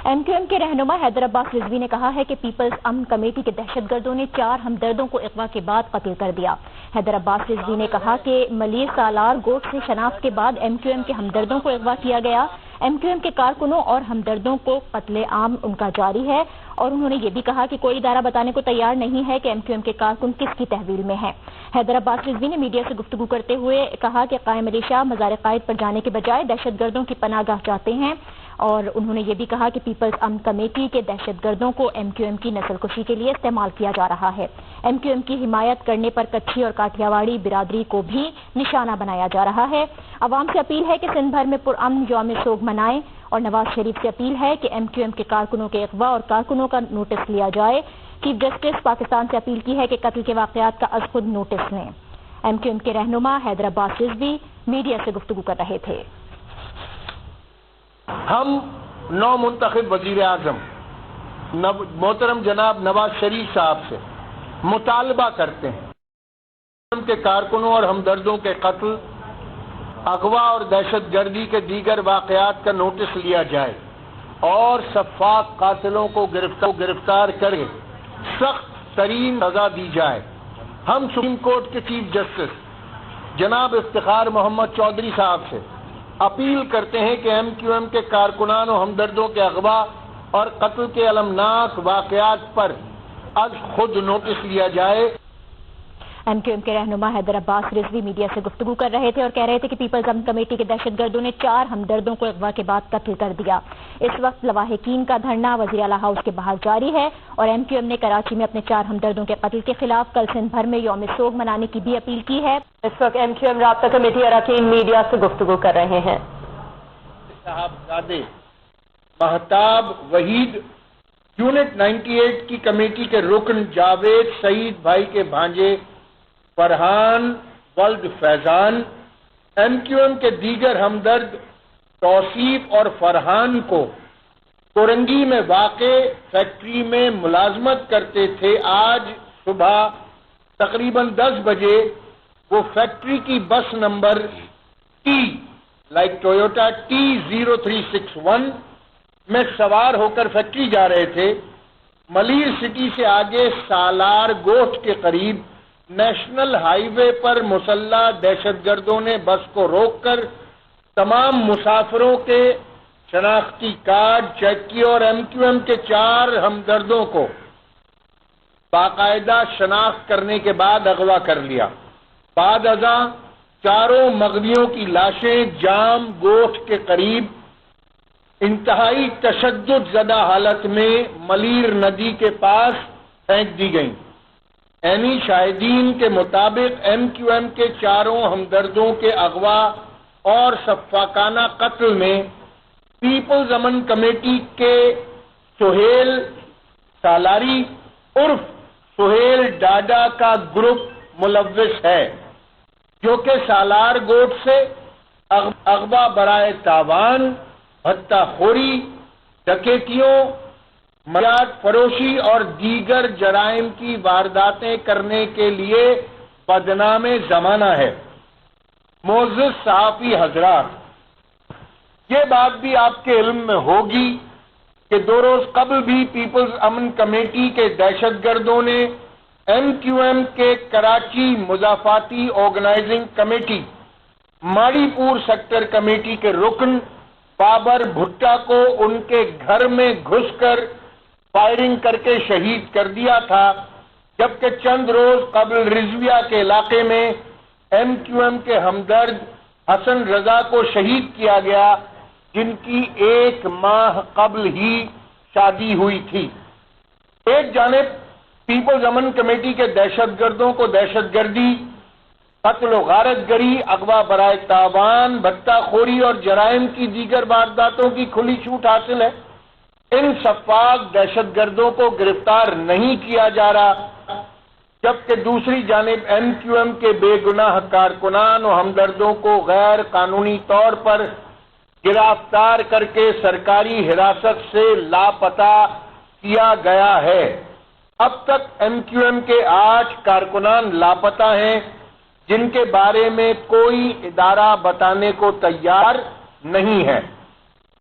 MQM के रहनुमा हैदर अब्बास रिजवी ने कहा है कि पीपल्स अमन कमेटी के दहशतगर्दों ने 4 हमदर्दों को अगवा के बाद कत्ल कर दिया। हैदर अब्बास रिजवी ने कहा कि मलिर सालार गोट से शनाख्त के बाद MQM के हमदर्दों को अगवा किया गया। MQM के कारकुनों और हमदर्दों को कत्ले आम उनका जारी है और उन्होंने ये भी कहा कि कोई इदारा बताने को तैयार नहीं है कि MQM के कारकुन किसकी तहवील में हैं। हैदर अब्बास रिजवी ने मीडिया से गुफ्तगू करते हुए कहा कि कायम अली शाह मज़ार कायद पर जाने के बजाय दहशतगर्दों की पनाहगाह चाहते हैं और उन्होंने ये भी कहा कि पीपल्स अमन कमेटी के दहशतगर्दों को MQM की नस्लकुशी के लिए इस्तेमाल किया जा रहा है। MQM की हिमायत करने पर कच्छी और काठियावाड़ी बिरादरी को भी निशाना बनाया जा रहा है। अवाम से अपील है कि सिंध भर में पुरअमन यौम सोग मनाएं और नवाज शरीफ से अपील है कि MQM के कारकुनों के अगवा और कारकुनों का नोटिस लिया जाए। चीफ जस्टिस पाकिस्तान से अपील की है कि कत्ल के वाकयात का अज खुद नोटिस लें। MQM के रहनुमा हैदर अब्बास रिजवी मीडिया से गुफ्तगू कर रहे थे। हम नौ मुंतखब वजीर आजम मोहतरम जनाब नवाज शरीफ साहब से मुतालबा करते हैं के कारकुनों और हमदर्दों के कत्ल, अगवा और दहशतगर्दी के दीगर वाकयात का नोटिस लिया जाए और सफ़ाक कातिलों को गिरफ्तार करके सख्त तरीन सजा दी जाए। हम सुप्रीम कोर्ट के चीफ जस्टिस जनाब इफ्तिखार मोहम्मद चौधरी साहब से अपील करते हैं कि MQM के कारकुनान और हमदर्दों के अगवा और कत्ल के अलमनाक वाकयात पर आज खुद नोटिस लिया जाए। MQM के रहनुमा हैदर अब्बास रिजवी मीडिया से गुफ्तगू कर रहे थे और कह रहे थे कि पीपल्स अमन कमेटी के दहशतगर्दों ने 4 हमदर्दों को अगवा के बाद कत्ल कर दिया। इस वक्त लवाहिकीन का धरना वज़ीर आला हाउस के बाहर जारी है और MQM ने कराची में अपने 4 हमदर्दों के कत्ल के खिलाफ कल सिंध भर में यौम सोग मनाने की भी अपील की है। इस वक्त MQM राब्ता कमेटी अरकान मीडिया से गुफ्तगू कर रहे हैं। साहबजादे महताब वहीद, यूनिट 98 की कमेटी के रुकन जावेद सईद भाई के भांजे फरहान वल्द फैजान, MQM के दीगर हमदर्द तौसीफ और फरहान को कोरंगी में वाक़े फैक्ट्री में मुलाजमत करते थे। आज सुबह तकरीबन 10 बजे वो फैक्ट्री की बस नंबर टोयोटा T0361 में सवार होकर फैक्ट्री जा रहे थे। मलिर सिटी से आगे सालार गोठ के करीब नेशनल हाईवे पर मुसल्लह दहशतगर्दों ने बस को रोककर तमाम मुसाफिरों के शनाख्ती कार्ड चेक किए और MQM के 4 हमदर्दों को बाकायदा शनाख्त करने के बाद अगवा कर लिया। बाद अज़ा चारों मगनियों की लाशें जाम गोठ के करीब इंतहाई तशद्दुद ज़दा हालत में मलीर नदी के पास फेंक दी गईं। ऐनी शाहिदीन के मुताबिक MQM के 4 हमदर्दों के अगवा और सफ़ाकाना कत्ल में पीपल्स अमन कमेटी के सुहेल सालारी उर्फ सुहेल डाडा का ग्रुप मुलव्विस है, जो कि सालार गोट से अगवा बराए तावान, भत्ताखोरी, डकैतियों, मयाद फरोशी और दीगर जराइम की वारदातें करने के लिए बदनामे जमाना है। मोअज़्ज़िज़ सहाफ़ी हज़रात, ये बात भी आपके इल्म में होगी कि 2 रोज कबल भी पीपल्स अमन कमेटी के दहशतगर्दों ने MQM के कराची मुजाफाती organising committee Maripur sector committee के रुकन बाबर भुट्टा को उनके घर में घुसकर फायरिंग करके शहीद कर दिया था, जबकि चंद रोज कबल रिजविया के इलाके में MQM के हमदर्द हसन रजा को शहीद किया गया, जिनकी 1 माह कबल ही शादी हुई थी। एक जानिब पीपल्स अमन कमेटी के दहशतगर्दों को दहशतगर्दी, कत्ल व गारतगरी, अगवा बराए तावान, भत्ताखोरी और जराइम की दीगर वारदातों की खुली छूट हासिल है। इन सफाक दहशतगर्दों को गिरफ्तार नहीं किया जा रहा, जबकि दूसरी जानिब MQM के बेगुनाह कारकुनान और हमदर्दों को गैर कानूनी तौर पर गिरफ्तार करके सरकारी हिरासत से लापता किया गया है। अब तक MQM के 8 कारकुनान लापता हैं, जिनके बारे में कोई इदारा बताने को तैयार नहीं है।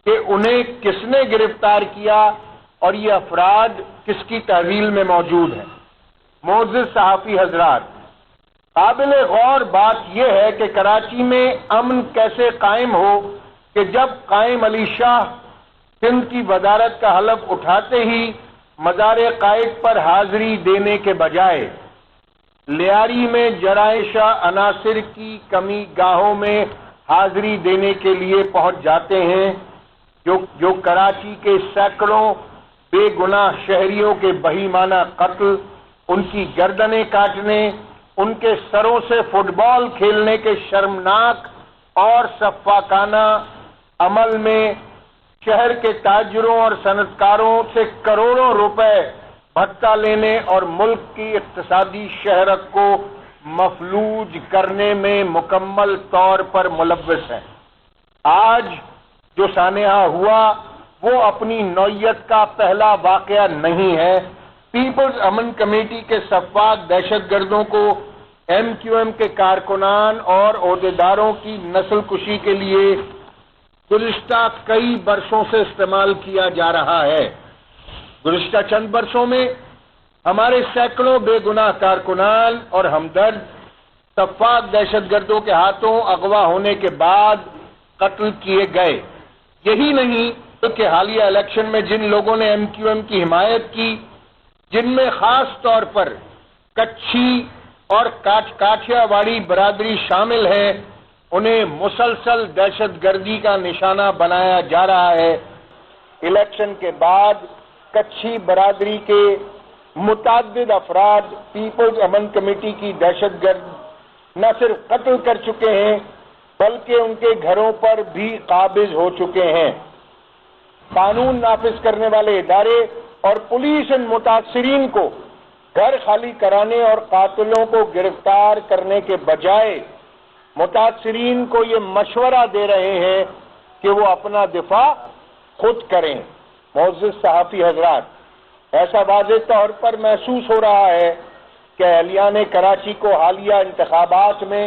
کہ انہیں کس نے گرفتار کیا اور یہ افراد کس کی تحویل میں موجود ہیں۔ معزز صحافی حضرات، قابل غور بات یہ ہے کہ کراچی میں امن کیسے قائم ہو کہ جب قائم علی شاہ سندھ کی وزارت کا حلف اٹھاتے ہی مزار قائد پر حاضری دینے کے بجائے لیاری میں جرائشہ عناصر کی کمی گاہوں میں حاضری دینے کے لیے پہنچ جاتے ہیں، جو کراچی کے سینکڑوں بے گناہ شہریوں کے بہیمانہ قتل، ان کی گردنیں کاٹنے، ان کے سروں سے فٹ بال کھیلنے کے شرمناک اور سفاکانہ عمل میں شہر کے تاجروں اور صنعتکاروں سے کروڑوں روپے بھتہ لینے اور ملک کی اقتصادی شہرت کو مفلوج کرنے میں مکمل طور پر ملوث ہے۔ آج جو سانحہ ہوا وہ اپنی نوعیت کا پہلا واقعہ نہیں ہے۔ پیپلز امن کمیٹی کے سفاک دہشت گردوں کو ایم کیو ایم کے کارکنان اور عہدیداروں کی نسل کشی کے لیے گزشتہ کئی برسوں سے استعمال کیا جا رہا ہے۔ گزشتہ چند برسوں میں ہمارے سینکڑوں بے گناہ کارکنان اور ہمدرد سفاک دہشت گردوں کے ہاتھوں اغوا ہونے کے بعد قتل کیے گئے۔ یہی نہیں بلکہ حالیہ الیکشن میں جن لوگوں نے ایم کیو ایم کی حمایت کی، جن میں خاص طور پر کچھی اور کاٹھیا واڑی برادری شامل ہے، انہیں مسلسل دہشت گردی کا نشانہ بنایا جا رہا ہے۔ الیکشن کے بعد کچھی برادری کے متعدد افراد پیپلز امن کمیٹی کی دہشت گرد نہ صرف قتل کر چکے ہیں بلکہ ان کے گھروں پر بھی قابض ہو چکے ہیں۔ قانون نافذ کرنے والے ادارے اور پولیس ان متاثرین کو گھر خالی کرانے اور قاتلوں کو گرفتار کرنے کے بجائے متاثرین کو یہ مشورہ دے رہے ہیں کہ وہ اپنا دفاع خود کریں۔ معزز صحافی حضرات، ایسا واضح طور پر محسوس ہو رہا ہے کہ اہلیان کراچی کو حالیہ انتخابات میں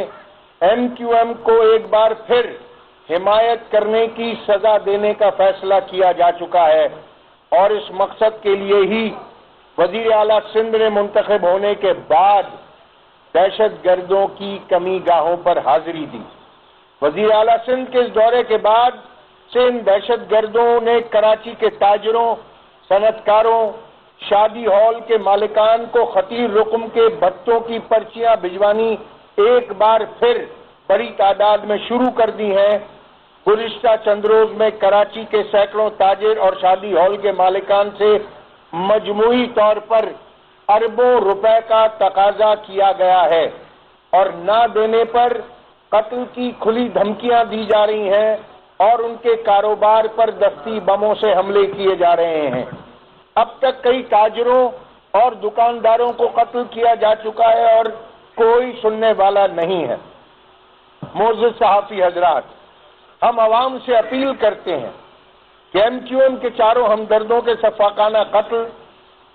ایم کیو ایم کو ایک بار پھر حمایت کرنے کی سزا دینے کا فیصلہ کیا جا چکا ہے، اور اس مقصد کے لیے ہی وزیر اعلیٰ سندھ نے منتخب ہونے کے بعد دہشت گردوں کی کمی گاہوں پر حاضری دی۔ وزیر اعلیٰ سندھ کے اس دورے کے بعد سے ان دہشت گردوں نے کراچی کے تاجروں، صنعتکاروں، شادی ہال کے مالکان کو خطیر رقم کے بھتوں کی پرچیاں بھجوانی ایک بار پھر بڑی تعداد میں شروع کر دی ہیں۔ گزشتہ چند روز میں کراچی کے سینکڑوں تاجر اور شادی ہال کے مالکان سے مجموعی طور پر اربوں روپے کا تقاضا کیا گیا ہے، اور نہ دینے پر قتل کی کھلی دھمکیاں دی جا رہی ہیں اور ان کے کاروبار پر دستی بموں سے حملے کیے جا رہے ہیں۔ اب تک کئی تاجروں اور دکانداروں کو قتل کیا جا چکا ہے اور کوئی سننے والا نہیں ہے۔ معزز صحافی حضرات، ہم عوام سے اپیل کرتے ہیں کہ ایم کیو ایم کے چاروں ہمدردوں کے سفاکانہ قتل،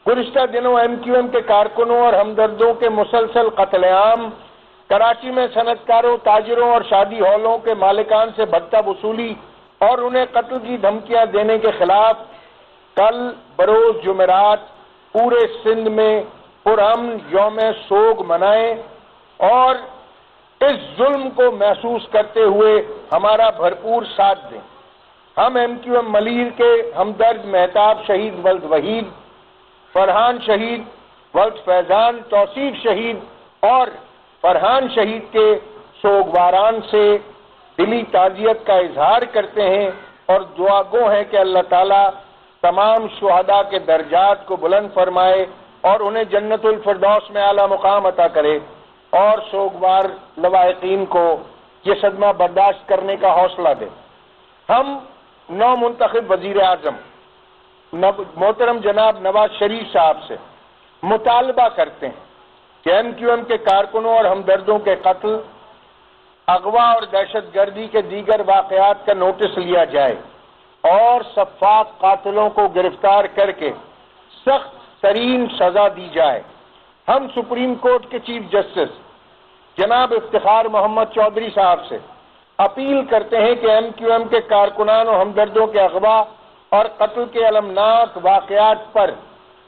گزشتہ دنوں ایم کیو ایم کے کارکنوں اور ہمدردوں کے مسلسل قتل عام، کراچی میں صنعتکاروں، تاجروں اور شادی ہالوں کے مالکان سے بھتہ وصولی اور انہیں قتل کی دھمکیاں دینے کے خلاف کل بروز جمعرات پورے سندھ میں پرامن یوم سوگ منائیں اور اس ظلم کو محسوس کرتے ہوئے ہمارا بھرپور ساتھ دیں۔ ہم ایم کیو ایم ملیر کے ہمدرد مہتاب شہید ولد وحید، فرحان شہید ولد فیضان، توصیف شہید اور فرحان شہید کے سوگواران سے دلی تعزیت کا اظہار کرتے ہیں اور دعا گو ہیں کہ اللہ تعالیٰ تمام شہداء کے درجات کو بلند فرمائے اور انہیں جنت الفردوس میں اعلیٰ مقام عطا کرے، اور سوگوار لواحقین کو یہ صدمہ برداشت کرنے کا حوصلہ دے۔ ہم نو منتخب وزیر اعظم محترم جناب نواز شریف صاحب سے مطالبہ کرتے ہیں کہ ایم کیو ایم کے کارکنوں اور ہمدردوں کے قتل، اغوا اور دہشت گردی کے دیگر واقعات کا نوٹس لیا جائے اور سفاک قاتلوں کو گرفتار کر کے سخت ترین سزا دی جائے۔ ہم سپریم کورٹ کے چیف جسٹس جناب افتخار محمد چودھری صاحب سے अपील करते हैं कि MQM के कारकुनान और हमदर्दों के अगवा और कत्ल के अलमनाक वाकयात पर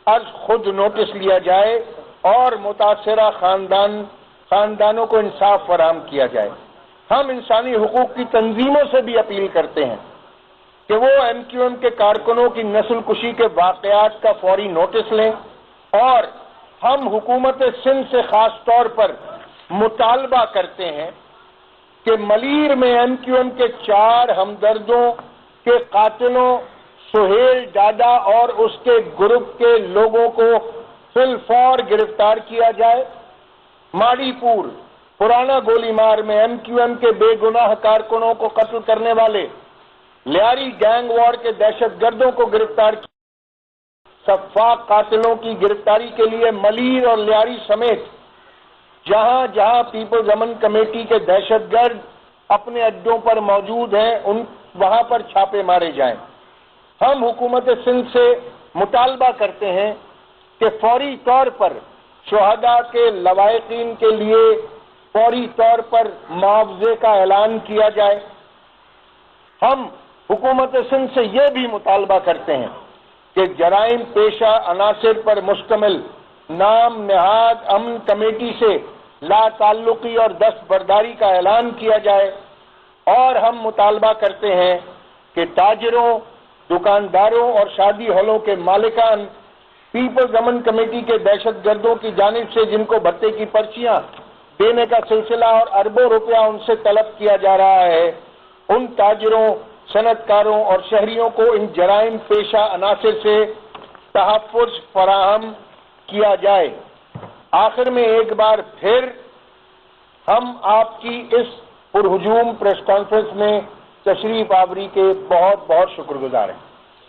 आज खुद नोटिस लिया जाए और मुतासरा खानदानों को इंसाफ फराहम किया जाए। हम इंसानी हुकूक की तंजीमों से भी अपील करते हैं कि वो MQM के कारकुनों की नस्ल कुशी के वाकयात का फौरी नोटिस लें और हम हुकूमत सिंध से खास तौर पर मुतालबा करते हैं कि मलीर में MQM के 4 हमदर्दों के कातिलों सुहेल डाडा और उसके ग्रुप के लोगों को फिलफौर गिरफ्तार किया जाए। माड़ीपुर पुराना गोलीमार में MQM के बेगुनाह कारकुनों को कत्ल करने वाले लियारी गैंग वॉर के दहशतगर्दों को गिरफ्तार किया। सफाक कातिलों की गिरफ्तारी के लिए मलीर और लियारी समेत जहां जहां पीपल्स अमन कमेटी के दहशतगर्द अपने अड्डों पर मौजूद हैं वहां पर छापे मारे जाएं। हम हुकूमत सिंध से मुतालबा करते हैं कि फौरी तौर पर शुहदा के लवाहिकीन के लिए फौरी तौर पर मुआवजे का ऐलान किया जाए। हम हुकूमत सिंध से यह भी मुतालबा करते हैं कि जराइम पेशा अनासिर पर मुश्तमिल नाम नहाद अमन कमेटी से लाताल्लुकी और दस्तबरदारी का ऐलान किया जाए और हम मुतालबा करते हैं कि ताजिरों, दुकानदारों और शादी हॉलों के मालिकान पीपल्स अमन कमेटी के दहशतगर्दों की जानिब से जिनको भत्ते की पर्चियां देने का सिलसिला और अरबों रुपया उनसे तलब किया जा रहा है, उन ताजिरों, सनतकारों और शहरियों को इन जराइम पेशा अनासिर से तहफ़्फ़ुज़ फराहम किया जाए। आखिर में एक बार फिर हम आपकी इस पुरहुजूम प्रेस कॉन्फ्रेंस में तशरीफ आवरी के बहुत बहुत शुक्रगुजार हैं।